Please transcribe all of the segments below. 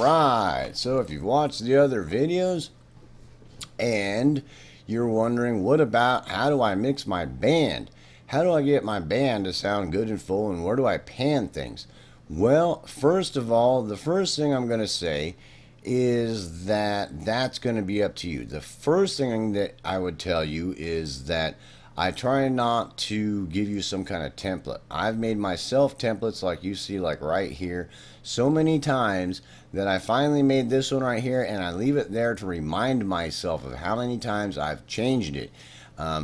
right, so if you've watched the other videos and you're wondering, what about how do I mix my band? How do I get my band to sound good and full, and where do I pan things? Well, first of all, the first thing I'm going to say is that that's going to be up to you. The first thing that I would tell you is that I try not to give you some kind of template. I've made myself templates like you see, like right here, so many times that I finally made this one right here, and I leave it there to remind myself of how many times I've changed it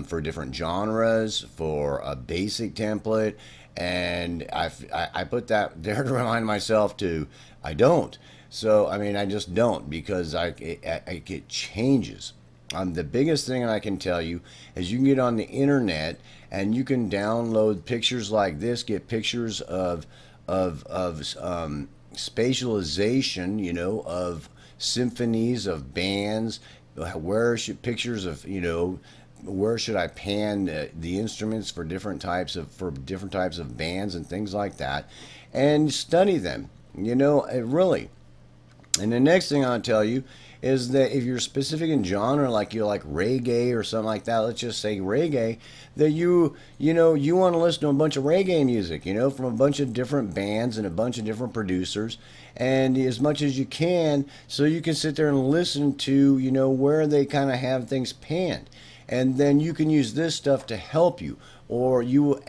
for different genres, for a basic template, and I put that there to remind myself to I don't. So I mean, I just don't, because it changes. The biggest thing I can tell you is you can get on the internet and you can download pictures like this, get pictures of spatialization, of symphonies, of bands. Where should pictures of where should I pan the instruments for different types of bands and things like that, and study them. It really. And the next thing I'll tell you is that if you're specific in genre, like you like reggae or something like that, let's just say reggae, that you want to listen to a bunch of reggae music, from a bunch of different bands and a bunch of different producers, and as much as you can, so you can sit there and listen to, where they kind of have things panned, and then you can use this stuff to help you, or you will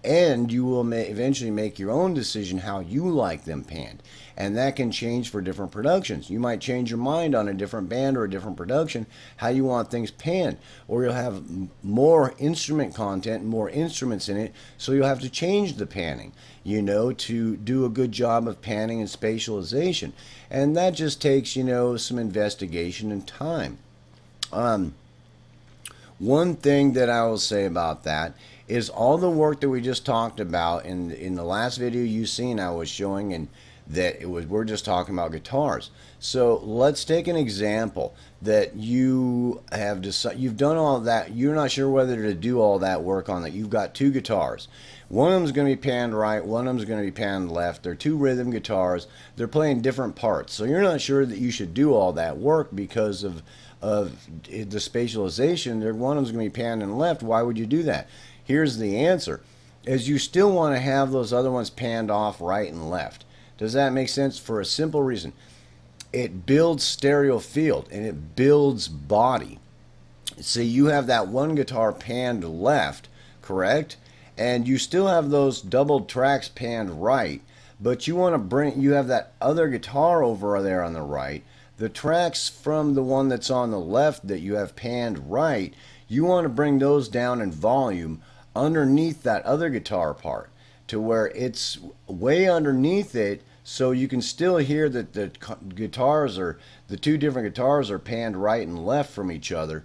eventually make your own decision how you like them panned. And that can change for different productions. You might change your mind on a different band or a different production, how you want things panned. Or you'll have more instrument content, more instruments in it, so you'll have to change the panning, to do a good job of panning and spatialization. And that just takes, some investigation and time. One thing that I will say about that is all the work that we just talked about in the last video you've seen, I was showing, and that we're just talking about guitars. So let's take an example that you've done all that, you're not sure whether to do all that work on that. You've got two guitars. One of them is going to be panned right, one of them is going to be panned left. They're two rhythm guitars. They're playing different parts. So you're not sure that you should do all that work because of the spatialization. One of them is going to be panned and left. Why would you do that? Here's the answer, is you still want to have those other ones panned off right and left. Does that make sense? For a simple reason. It builds stereo field and it builds body. See, you have that one guitar panned left, correct? And you still have those double tracks panned right, but you have that other guitar over there on the right. The tracks from the one that's on the left that you have panned right, you want to bring those down in volume underneath that other guitar part to where it's way underneath it, so you can still hear that the two different guitars are panned right and left from each other,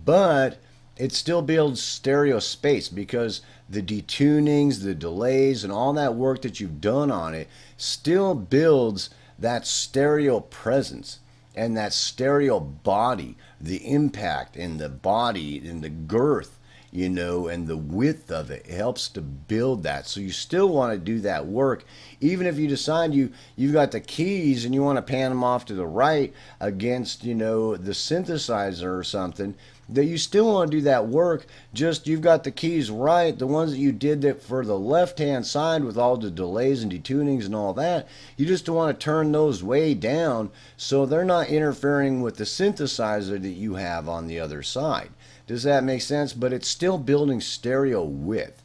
but it still builds stereo space because the detunings, the delays, and all that work that you've done on it still builds that stereo presence and that stereo body, the impact in the body and the girth, and the width of it. It helps to build that. So you still want to do that work, even if you decide you've got the keys and you want to pan them off to the right against, the synthesizer or something, that you still want to do that work. Just you've got the keys right, the ones that you did that for the left hand side with all the delays and detunings and all that, you just want to turn those way down so they're not interfering with the synthesizer that you have on the other side. Does that make sense? But it's still building stereo width.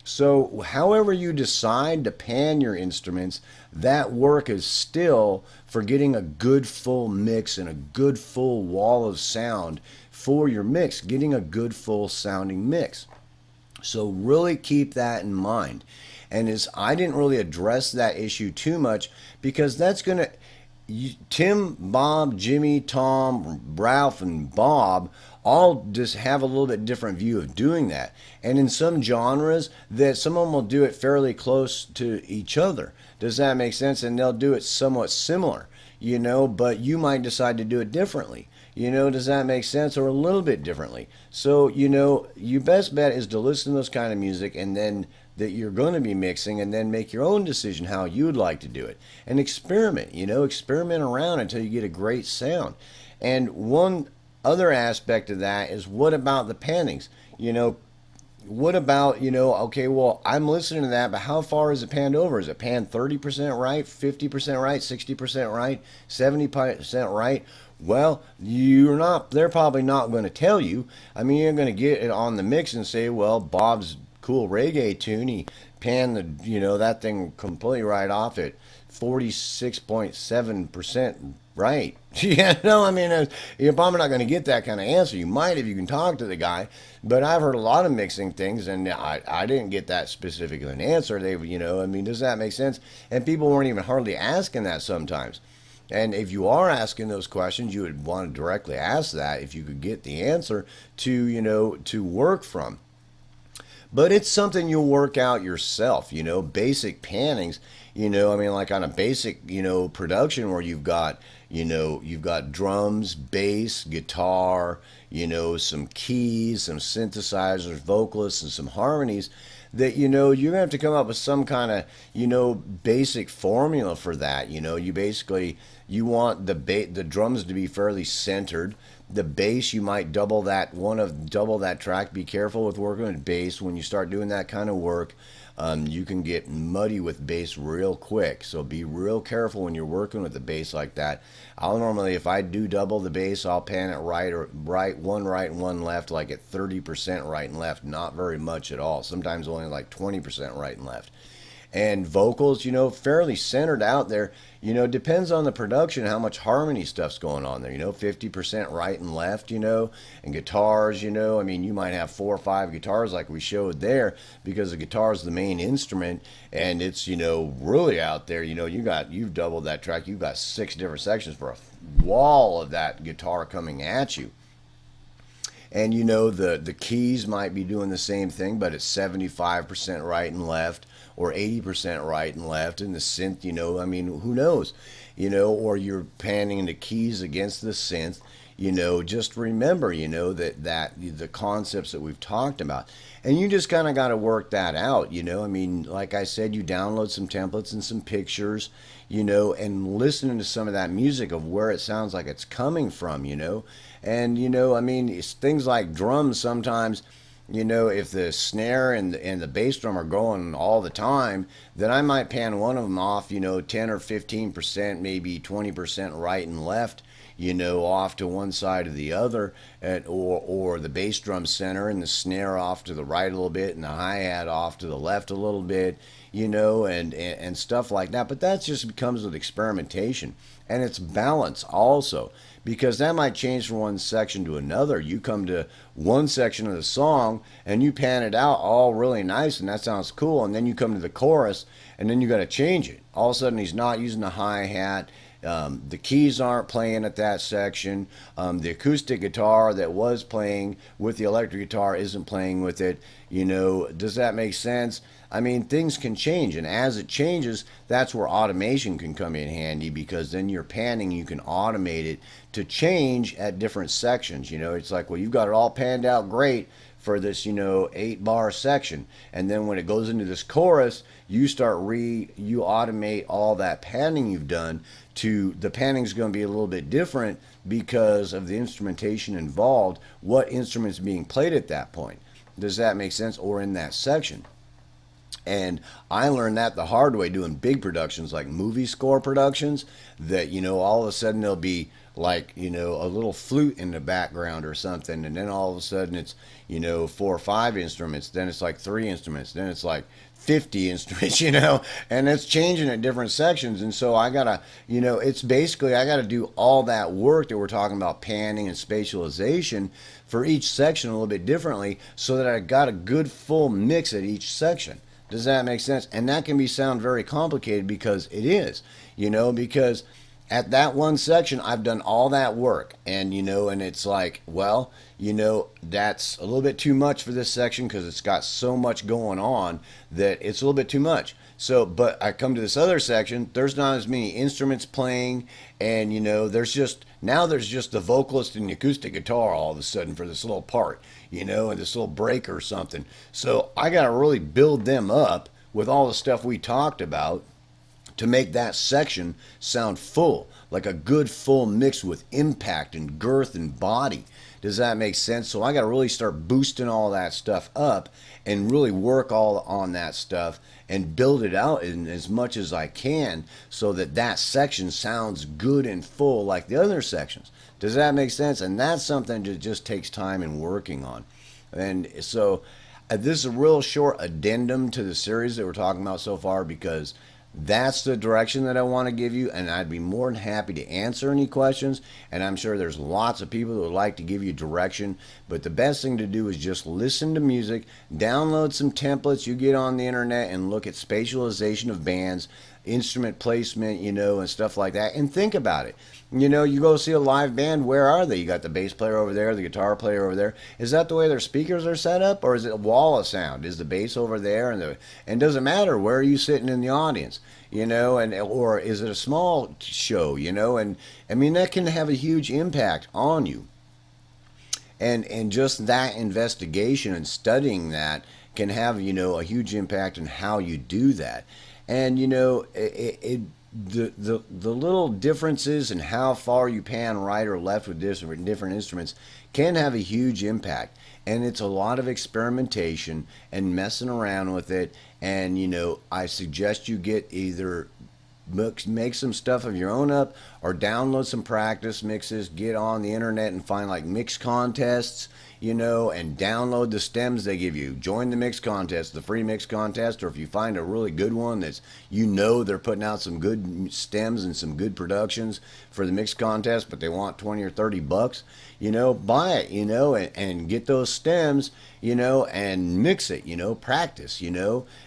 So however you decide to pan your instruments, that work is still for getting a good full mix and a good full wall of sound for your mix, getting a good full sounding mix. So really keep that in mind. And I didn't really address that issue too much because that's going to, Tim, Bob, Jimmy, Tom, Ralph, and Bob all just have a little bit different view of doing that. And in some genres, that some of them will do it fairly close to each other. Does that make sense? And they'll do it somewhat similar, but you might decide to do it differently. Does that make sense? Or a little bit differently. So, your best bet is to listen to those kind of music and then that you're going to be mixing, and then make your own decision how you would like to do it. And experiment, experiment around until you get a great sound. And one other aspect of that is, what about the pannings? What about, okay, well, I'm listening to that, but how far is it panned over? Is it panned 30% right, 50% right, 60% right, 70% right? Well, they're probably not going to tell you. I mean, you're going to get it on the mix and say, well, Bob's cool reggae tune, he panned that thing completely right off at 46.7% right. I mean, you're probably not going to get that kind of answer. You might if you can talk to the guy, but I've heard a lot of mixing things, and I didn't get that specific of an answer. I mean, does that make sense? And people weren't even hardly asking that sometimes. And if you are asking those questions, you would want to directly ask that if you could get the answer to work from. But it's something you'll work out yourself, basic pannings, I mean, like on a basic, production where you've got drums, bass, guitar, some keys, some synthesizers, vocalists, and some harmonies that, you're going to have to come up with some kind of, basic formula for that. You want the drums to be fairly centered. The bass, you might double that track. Be careful with working with bass. When you start doing that kind of work, you can get muddy with bass real quick. So be real careful when you're working with the bass like that. I'll normally, if I do double the bass, I'll pan it one right and one left, like at 30% right and left. Not very much at all. Sometimes only like 20% right and left. And vocals, fairly centered out there. Depends on the production, how much harmony stuff's going on there. 50% right and left, and guitars, I mean, you might have 4 or 5 guitars like we showed there, because the guitar is the main instrument, and it's, really out there. You've doubled that track. You've got 6 different sections for a wall of that guitar coming at you. And the keys might be doing the same thing, but it's 75% right and left, or 80% right and left. And the synth, I mean, who knows? Or you're panning the keys against the synth. Just remember, that the concepts that we've talked about. And you just kind of got to work that out, I mean, like I said, you download some templates and some pictures, and listening to some of that music of where it sounds like it's coming from, And, I mean, it's things like drums sometimes, if the snare and the bass drum are going all the time, then I might pan one of them off, 10 or 15%, maybe 20% right and left, off to one side or the other, or the bass drum center and the snare off to the right a little bit and the hi-hat off to the left a little bit, and stuff like that. But that just comes with experimentation, and it's balance also, because that might change from one section to another. You come to one section of the song and you pan it out all really nice, and that sounds cool, and then you come to the chorus and then you got to change it. All of a sudden he's not using the hi-hat. The keys aren't playing at that section. The acoustic guitar that was playing with the electric guitar isn't playing with it. Does that make sense? I mean, things can change, and as it changes, that's where automation can come in handy, because then you're panning, you can automate it to change at different sections. It's like, well, you've got it all panned out great for this, 8-bar section, and then when it goes into this chorus, you automate all that panning you've done to the panning's going to be a little bit different because of the instrumentation involved, what instrument's being played at that point. Does that make sense? Or in that section. And I learned that the hard way doing big productions like movie score productions, that, all of a sudden there'll be like, a little flute in the background or something. And then all of a sudden it's, 4 or 5 instruments. Then it's like 3 instruments. Then it's like 50 instruments, and it's changing at different sections. And so I gotta, it's basically, I gotta do all that work that we're talking about, panning and spatialization, for each section a little bit differently, so that I got a good full mix at each section. Does that make sense? And that can sound very complicated, because it is, because at that one section, I've done all that work, and, and it's like, well, that's a little bit too much for this section, because it's got so much going on that it's a little bit too much. So, but I come to this other section, there's not as many instruments playing, and there's just the vocalist and the acoustic guitar all of a sudden for this little part, and this little break or something. So I got to really build them up with all the stuff we talked about to make that section sound full, like a good full mix with impact and girth and body. Does that make sense? So I got to really start boosting all that stuff up and really work all on that stuff and build it out in as much as I can so that that section sounds good and full like the other sections. Does that make sense? And that's something that just takes time and working on. And so this is a real short addendum to the series that we're talking about so far, because that's the direction that I want to give you, and I'd be more than happy to answer any questions. And I'm sure there's lots of people that would like to give you direction, but the best thing to do is just listen to music, download some templates you get on the internet, and look at spatialization of bands, instrument placement, and stuff like that, and think about it. You go see a live band, where are they? You got the bass player over there, the guitar player over there. Is that the way their speakers are set up, or is it a wall of sound? Is the bass over there, and doesn't matter where are you sitting in the audience, or is it a small show, and I mean that can have a huge impact on you. And just that investigation and studying that can have a huge impact on how you do that. And the little differences in how far you pan right or left with different instruments can have a huge impact. And it's a lot of experimentation and messing around with it. And I suggest you get either make some stuff of your own up, or download some practice mixes, get on the internet and find like mix contests, and download the stems they give you. Join the mix contest, the free mix contest, or if you find a really good one that's, they're putting out some good stems and some good productions for the mix contest, but they want 20 or 30 bucks, buy it, and get those stems, and mix it, practice,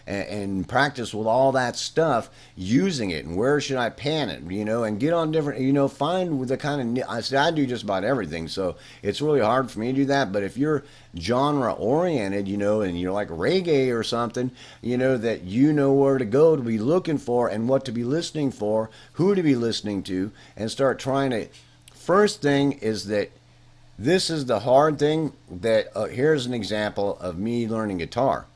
and practice with all that stuff, using it, and where should I pan it, and get on different, find the kind of, I do just about everything, so it's really hard for me to do that. But if you're genre oriented, and you're like reggae or something, that where to go to be looking for and what to be listening for, who to be listening to, and start trying to, first thing is that this is the hard thing, that here's an example of me learning guitar.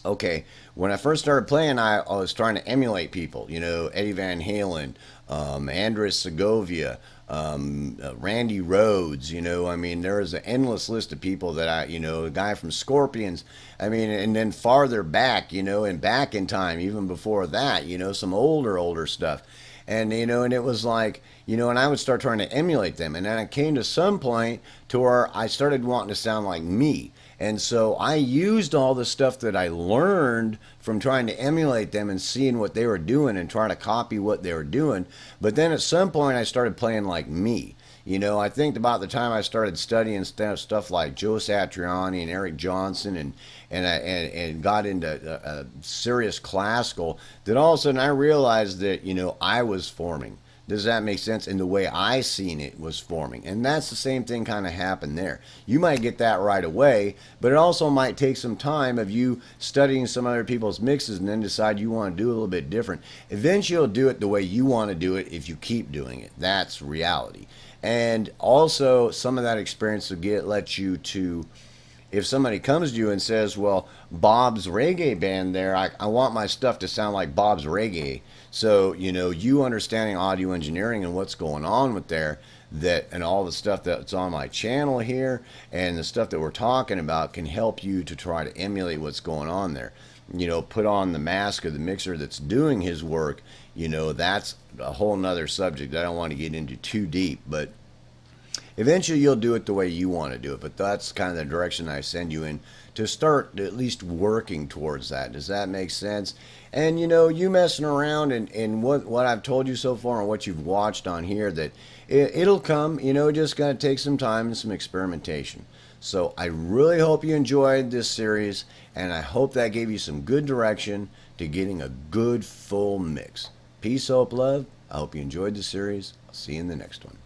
Okay, when I first started playing, I was trying to emulate people, Eddie Van Halen, Andres Segovia, Randy Rhoads, there's an endless list of people that a guy from Scorpions, and then farther back, and back in time, even before that, some older stuff. And and it was like, and I would start trying to emulate them, and then I came to some point to where I started wanting to sound like me. And so I used all the stuff that I learned from trying to emulate them and seeing what they were doing and trying to copy what they were doing. But then at some point I started playing like me. I think about the time I started studying stuff like Joe Satriani and Eric Johnson, and got into serious classical, that all of a sudden I realized that I was forming. Does that make sense? And the way I seen it was forming. And that's the same thing kind of happened there. You might get that right away, but it also might take some time of you studying some other people's mixes and then decide you want to do a little bit different. Eventually you'll do it the way you want to do it if you keep doing it. That's reality. And also some of that experience will let you to, if somebody comes to you and says, well, Bob's reggae band there, I want my stuff to sound like Bob's reggae. So, you understanding audio engineering and what's going on with there, and all the stuff that's on my channel here and the stuff that we're talking about can help you to try to emulate what's going on there. Put on the mask of the mixer that's doing his work. That's a whole nother subject I don't want to get into too deep, but eventually you'll do it the way you want to do it. But that's kind of the direction I send you in, to start at least working towards that. Does that make sense? And you messing around and what I've told you so far and what you've watched on here, that it'll come, just gotta take some time and some experimentation. So I really hope you enjoyed this series, and I hope that gave you some good direction to getting a good full mix. Peace, hope, love. I hope you enjoyed the series. I'll see you in the next one.